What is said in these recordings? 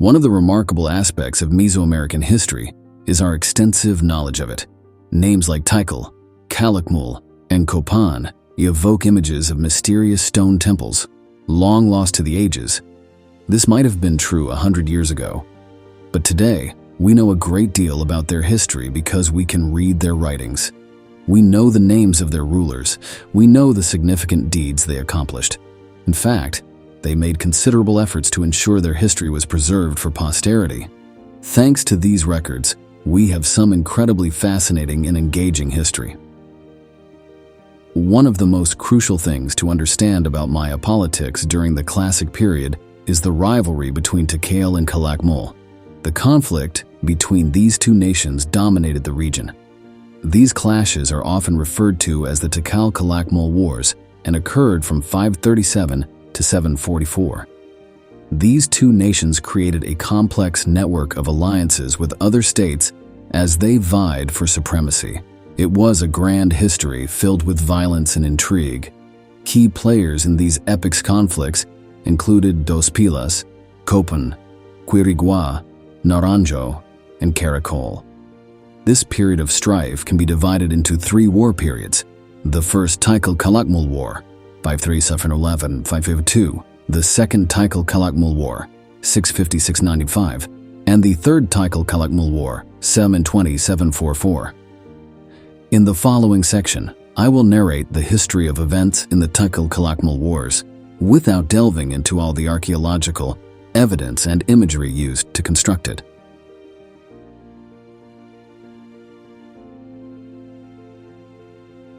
One of the remarkable aspects of Mesoamerican history is our extensive knowledge of it. Names like Tikal, Calakmul, and Copan evoke images of mysterious stone temples, long lost to the ages. This might have been true 100 years ago, but today we know a great deal about their history because we can read their writings. We know the names of their rulers. We know the significant deeds they accomplished. In fact, they made considerable efforts to ensure their history was preserved for posterity. Thanks to these records, we have some incredibly fascinating and engaging history. One of the most crucial things to understand about Maya politics during the Classic period is the rivalry between Tikal and Calakmul. The conflict between these two nations dominated the region. These clashes are often referred to as the Tikal-Calakmul Wars and occurred from 537 to 744. These two nations created a complex network of alliances with other states as they vied for supremacy. It was a grand history filled with violence and intrigue. Key players in these epic conflicts included Dos Pilas, Copan, Quirigua, Naranjo, and Caracol. This period of strife can be divided into three war periods. The first Tikal-Calakmul War, 537-11-552, the second Tikal-Calakmul War, 650-695, and the third Tikal-Calakmul War, 720-744. In the following section, I will narrate the history of events in the Tikal-Calakmul Wars without delving into all the archaeological evidence and imagery used to construct it.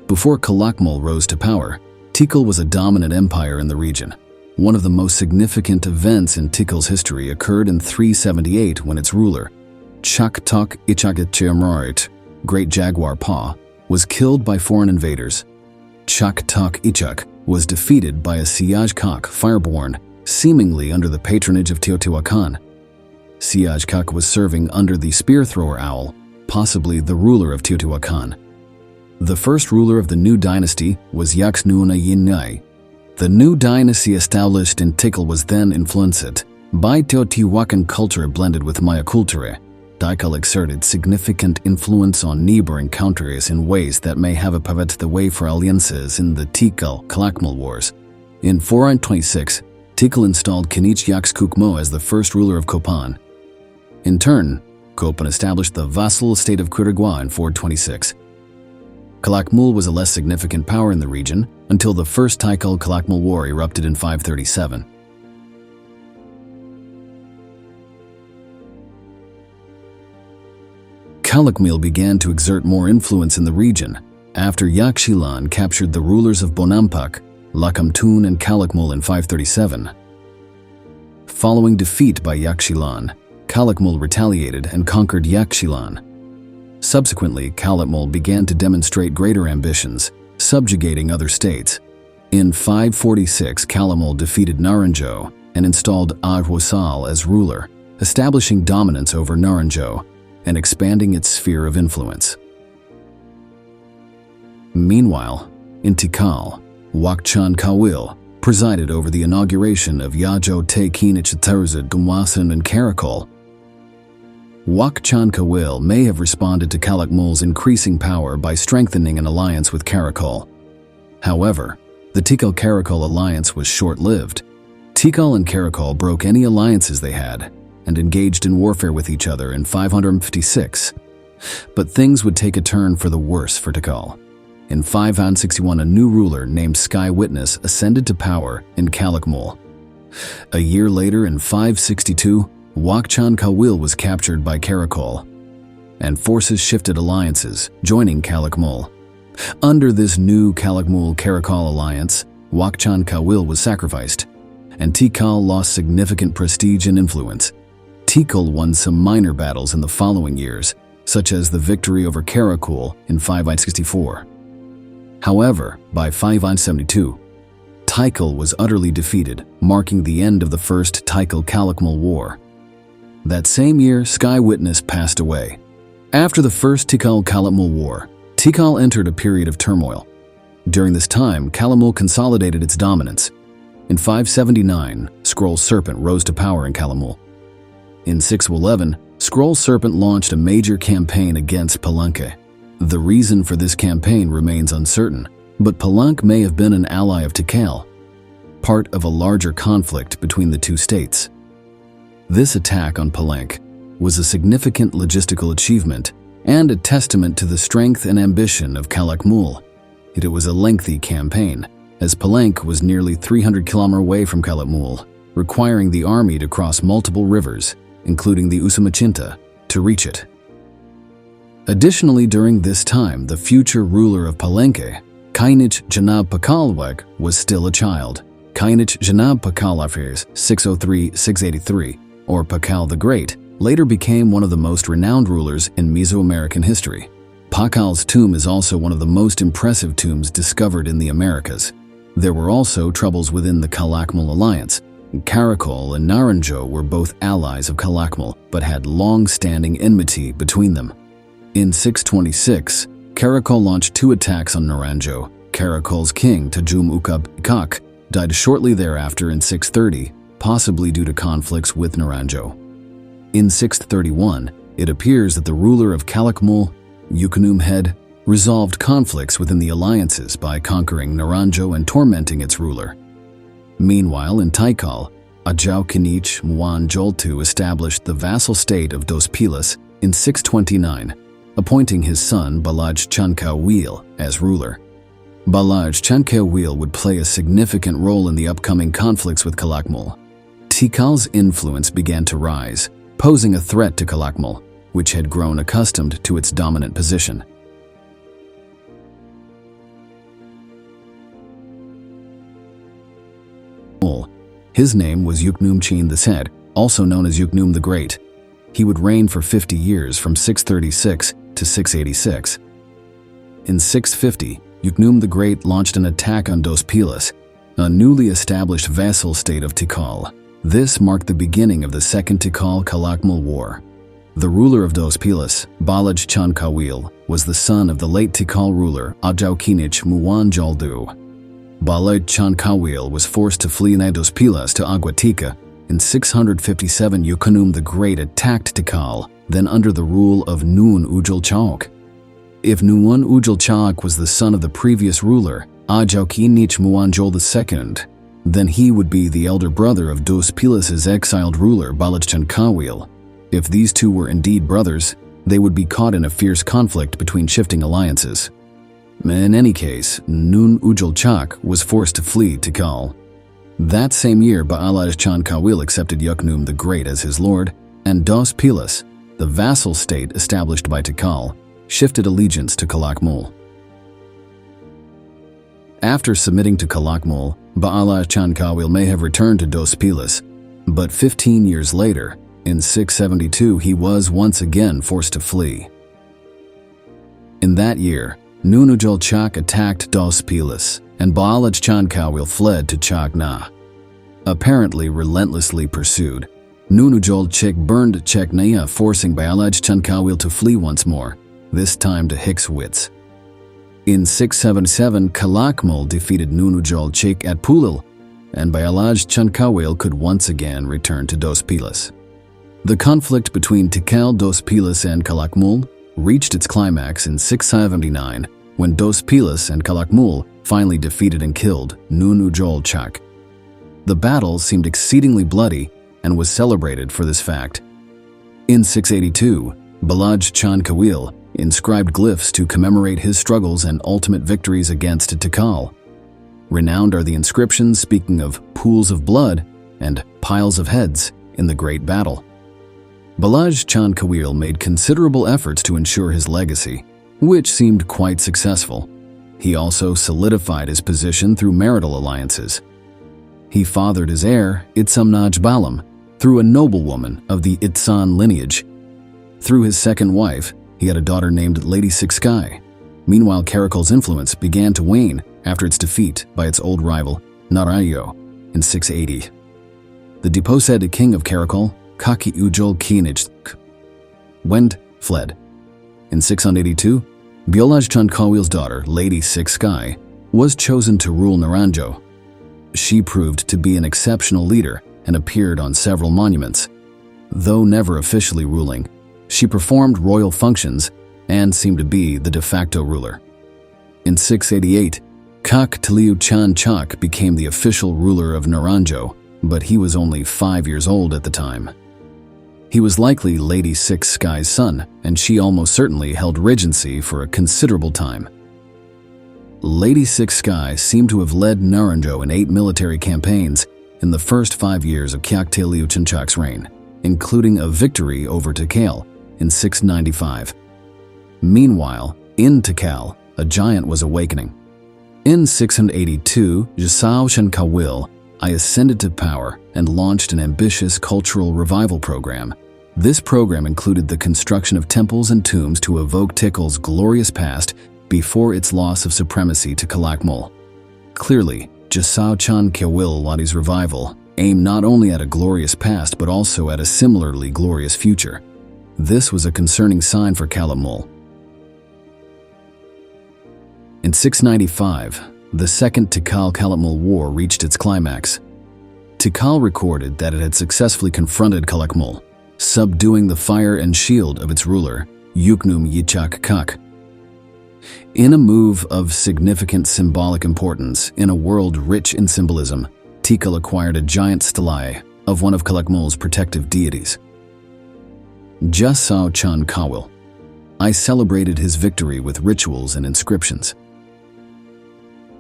Before Calakmul rose to power, Tikal was a dominant empire in the region. One of the most significant events in Tikal's history occurred in 378 when its ruler, Chaktok Ichagitchiamroit, Great Jaguar Paw, was killed by foreign invaders. Chaktok Ichak was defeated by a Siajkak fireborn, seemingly under the patronage of Teotihuacan. Siajkak was serving under the spear-thrower owl, possibly the ruler of Teotihuacan. The first ruler of the new dynasty was Yaxnuna Yinnai. The new dynasty established in Tikal was then influenced by Teotihuacan culture blended with Maya culture. Tikal exerted significant influence on neighboring countries in ways that may have paved the way for alliances in the Tikal-Calakmul Wars. In 426, Tikal installed Kinich Yaxkukmo as the first ruler of Copan. In turn, Copan established the vassal state of Quirigua in 426. Calakmul was a less significant power in the region until the First Tikal-Calakmul War erupted in 537. Calakmul began to exert more influence in the region after Yaxchilan captured the rulers of Bonampak, Lakamtun, and Calakmul in 537. Following defeat by Yaxchilan, Calakmul retaliated and conquered Yaxchilan. Subsequently, Calakmul began to demonstrate greater ambitions, subjugating other states. In 546, Calakmul defeated Naranjo and installed Agwasal as ruler, establishing dominance over Naranjo and expanding its sphere of influence. Meanwhile, in Tikal, Wakchan Kawil presided over the inauguration of Yajo Te Kinich Terzid Gumwasan and Caracol. Wakchan Kawil may have responded to Calakmul's increasing power by strengthening an alliance with Caracol. However, the Tikal-Caracol alliance was short-lived. Tikal and Caracol broke any alliances they had and engaged in warfare with each other in 556. But things would take a turn for the worse for Tikal. In 561, a new ruler named Sky Witness ascended to power in Calakmul. A year later, in 562, Wakchan Kawil was captured by Caracol, and forces shifted alliances, joining Calakmul. Under this new Calakmul-Caracol alliance, Wakchan Kawil was sacrificed, and Tikal lost significant prestige and influence. Tikal won some minor battles in the following years, such as the victory over Caracol in 564. However, by 572, Tikal was utterly defeated, marking the end of the First Tikal-Calakmul War. That same year, Sky Witness passed away. After the First Tikal-Calakmul War, Tikal entered a period of turmoil. During this time, Calakmul consolidated its dominance. In 579, Scroll Serpent rose to power in Calakmul. In 611, Scroll Serpent launched a major campaign against Palenque. The reason for this campaign remains uncertain, but Palenque may have been an ally of Tikal, part of a larger conflict between the two states. This attack on Palenque was a significant logistical achievement and a testament to the strength and ambition of Calakmul. It was a lengthy campaign, as Palenque was nearly 300 km away from Calakmul, requiring the army to cross multiple rivers, including the Usumacinta, to reach it. Additionally, during this time, the future ruler of Palenque, Kainich Janab Pakalwag, was still a child. Kainich Janab Pakalafers 603-683, or Pakal the Great, later became one of the most renowned rulers in Mesoamerican history. Pakal's tomb is also one of the most impressive tombs discovered in the Americas. There were also troubles within the Calakmul alliance. Caracol and Naranjo were both allies of Calakmul, but had long-standing enmity between them. In 626, Caracol launched 2 attacks on Naranjo. Caracol's king, Tajum Ukab Ikak, died shortly thereafter in 630, possibly due to conflicts with Naranjo. In 631, it appears that the ruler of Calakmul, Yukonum Head, resolved conflicts within the alliances by conquering Naranjo and tormenting its ruler. Meanwhile, in Tikal, Ajau Kinich Muan Joltu established the vassal state of Dos Pilas in 629, appointing his son Balaj Chankawil as ruler. Balaj Chankawil would play a significant role in the upcoming conflicts with Calakmul. Tikal's influence began to rise, posing a threat to Calakmul, which had grown accustomed to its dominant position. His name was Yuknum Chin II, also known as Yuknum the Great. He would reign for 50 years from 636 to 686. In 650, Yuknum the Great launched an attack on Dos Pilas, a newly established vassal state of Tikal. This marked the beginning of the Second Tikal-Calakmul War. The ruler of Dos Pilas, Balaj Chankawil, was the son of the late Tikal ruler Ajau Kinich Muan Jaldu. Balaj Chankawil was forced to flee Dos Pilas to Aguatica. In 657, Yukonum the Great attacked Tikal, then under the rule of Nuun Ujul Chaok. If Nuun Ujul Chaok was the son of the previous ruler, Ajau Kinich Muanjol II, then he would be the elder brother of Dos Pilas' exiled ruler Balaj Chankawil. If these two were indeed brothers, they would be caught in a fierce conflict between shifting alliances. In any case, Nuun Ujul Chaok was forced to flee Tikal. That same year, Balaj Chankawil accepted Yuknum the Great as his lord, and Dos Pilas, the vassal state established by Tikal, shifted allegiance to Calakmul. After submitting to Calakmul, Balaj Chankawil may have returned to Dos Pilas, but 15 years later, in 672, he was once again forced to flee. In that year, Nuun Ujul Chaok attacked Dos Pilas, and Balaj Chankawil fled to Chakna. Apparently relentlessly pursued, Nuun Ujul Chik burned Cheknaya, forcing Balaj Chankawil to flee once more, this time to Hickswitz. In 677, Calakmul defeated Nuun Ujul Chik at Pulil, and Balaj Chankawil could once again return to Dos Pilas. The conflict between Tikal, Dos Pilas, and Calakmul reached its climax in 679, when Dos Pilas and Calakmul finally defeated and killed Nuun Ujul Chaok. The battle seemed exceedingly bloody and was celebrated for this fact. In 682, Balaj Chankawil inscribed glyphs to commemorate his struggles and ultimate victories against Tikal. Renowned are the inscriptions speaking of pools of blood and piles of heads in the great battle. Balaj Chankawil made considerable efforts to ensure his legacy, which seemed quite successful. He also solidified his position through marital alliances. He fathered his heir, Itsamnaj Balam, through a noblewoman of the Itsan lineage. Through his second wife, he had a daughter named Lady Six Sky. Meanwhile, Caracol's influence began to wane after its defeat by its old rival, Narayo, in 680. The deposed king of Caracol, Kaki Ujul Kinich, fled. In 682, Balaj Chankawil's daughter, Lady Six Sky, was chosen to rule Naranjo. She proved to be an exceptional leader and appeared on several monuments. Though never officially ruling, she performed royal functions and seemed to be the de facto ruler. In 688, Kak Tiliu Chan Chak became the official ruler of Naranjo, but he was only 5 years old at the time. He was likely Lady Six Sky's son, and she almost certainly held regency for a considerable time. Lady Six Sky seemed to have led Naranjo in 8 military campaigns in the first 5 years of Kak Tiliu Chan Chak's reign, including a victory over Tikal in 695. Meanwhile, in Tikal, a giant was awakening. In 682, Jasao Shan Kawil, I ascended to power and launched an ambitious cultural revival program. This program included the construction of temples and tombs to evoke Tikal's glorious past before its loss of supremacy to Calakmul. Clearly, Jasao Chan Kawil Ladi's revival aimed not only at a glorious past but also at a similarly glorious future. This was a concerning sign for Calakmul. In 695, the Second Tikal-Calakmul War reached its climax. Tikal recorded that it had successfully confronted Calakmul, subduing the fire and shield of its ruler, Yuknum Yichak Kak. In a move of significant symbolic importance in a world rich in symbolism, Tikal acquired a giant stelae of one of Calakmul's protective deities. Jasao Chan Kawil. I celebrated his victory with rituals and inscriptions.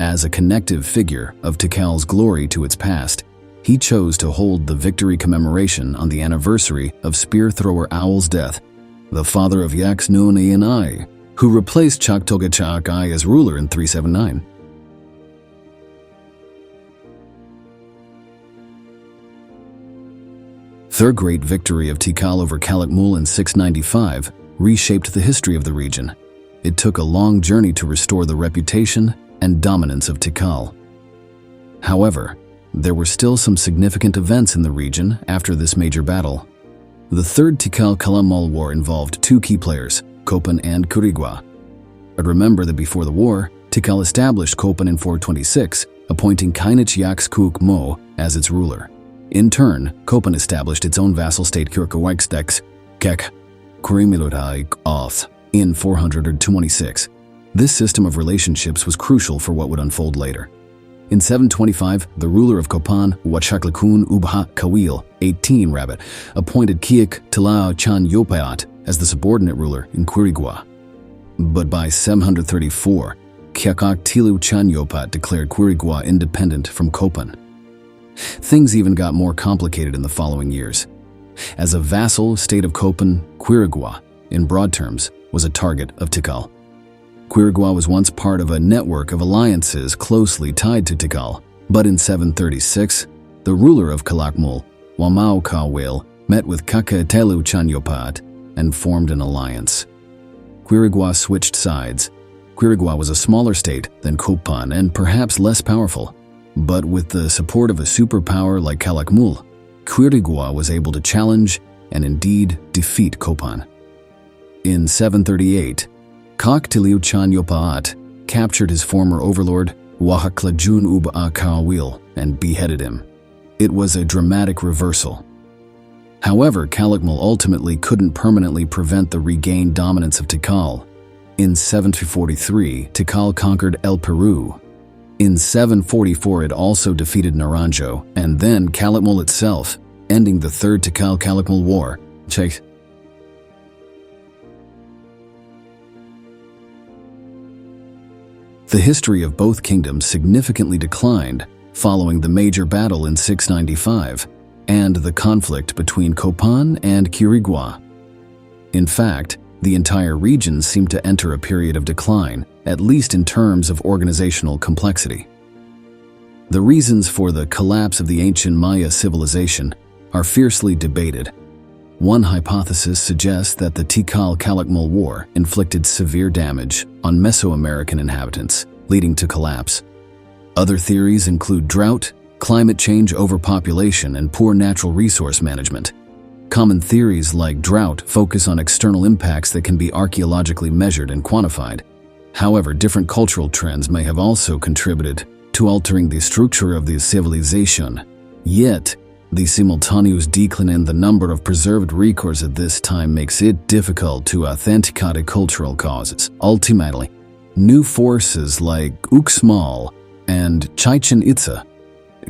As a connective figure of Tikal's glory to its past, he chose to hold the victory commemoration on the anniversary of spear thrower Owl's death, the father of Yaks Nun Ian I, who replaced Chak I as ruler in 379. Third great victory of Tikal over Calakmul in 695 reshaped the history of the region. It took a long journey to restore the reputation and dominance of Tikal. However, there were still some significant events in the region after this major battle. The Third Tikal-Calakmul War involved 2 key players, Kopan and Quirigua. But remember that before the war, Tikal established Kopan in 426, appointing Kainich Yaks Kuk Mo as its ruler. In turn, Kopan established its own vassal state Kirkawaikstex, Kek, Kurimilutai Oth, in 426. This system of relationships was crucial for what would unfold later. In 725, the ruler of Kopan, Wachaklakun Ubha Kawil, 18 Rabbit, appointed Kiak Tilao Chan Yopaat as the subordinate ruler in Quirigua. But by 734, Kiakak Tilu Chan Yopat declared Quirigua independent from Kopan. Things even got more complicated in the following years. As a vassal state of Kopan, Quirigua, in broad terms, was a target of Tikal. Quirigua was once part of a network of alliances closely tied to Tikal, but in 736, the ruler of Calakmul, Wamao Kawil, met with Kakatelu Chanyopat and formed an alliance. Quirigua switched sides. Quirigua was a smaller state than Kopan and perhaps less powerful, but with the support of a superpower like Calakmul, Quirigua was able to challenge and indeed defeat Kopan. In 738, Kak Tiliu Chan Yopaat captured his former overlord, Wahaklajun Uba Kawil, and beheaded him. It was a dramatic reversal. However, Calakmul ultimately couldn't permanently prevent the regained dominance of Tikal. In 743, Tikal conquered El Peru. In 744, it also defeated Naranjo, and then Calakmul itself, ending the Third Tikal-Calakmul War. The history of both kingdoms significantly declined following the major battle in 695 and the conflict between Kopan and Quirigua. In fact, the entire region seemed to enter a period of decline, at least in terms of organizational complexity. The reasons for the collapse of the ancient Maya civilization are fiercely debated. One hypothesis suggests that the Tikal-Calakmul War inflicted severe damage on Mesoamerican inhabitants, leading to collapse. Other theories include drought, climate change, overpopulation, and poor natural resource management. Common theories like drought focus on external impacts that can be archaeologically measured and quantified. However, different cultural trends may have also contributed to altering the structure of the civilization. Yet, The simultaneous decline in the number of preserved records at this time makes it difficult to authenticate cultural causes. Ultimately, new forces like Uxmal and Chichen Itza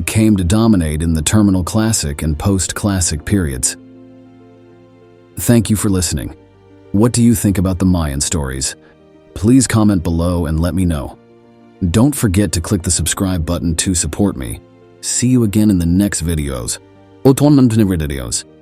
came to dominate in the terminal classic and post-classic periods. Thank you for listening. What do you think about the Mayan stories? Please comment below and let me know. Don't forget to click the subscribe button to support me. See you again in the next videos. Videos.